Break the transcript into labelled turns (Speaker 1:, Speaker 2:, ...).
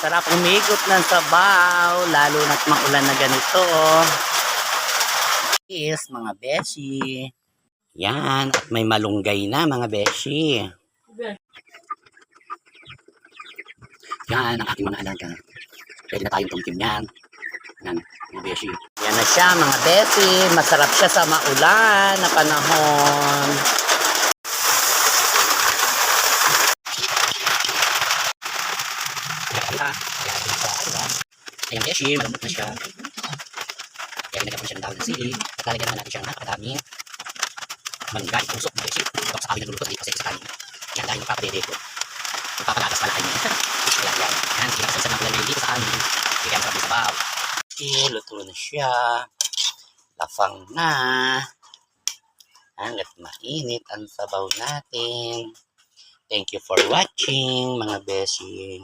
Speaker 1: Sarap umigot ng sabaw, lalo na't maulan na ganito. Yes, mga beshi. Yan, at may malunggay na mga beshi. Yan ang aking mga alaga. Pwede na tayong tumtim yan. Yan, mga beshi. Yan na siya mga beshi. Masarap siya sa maulan na panahon. Ayan beshi, malambot na siya. Kaya nilagyan ko siya ng dahon ng sili. At lalagyan naman natin siya ng napakadaming mangga, itusok na beshi. Ito sa kawin nagluluto dito kasi sa kanin. Yan dahil magpapadede ko. Magpapagatas pala kayo. Ayan, yan. Yan, sinakasal ng kulay dito sa amin. Bigyan ko sa baw. Luto na siya. Lafang na. Hanggat mainit ang sabaw natin. Thank you for watching mga beshi.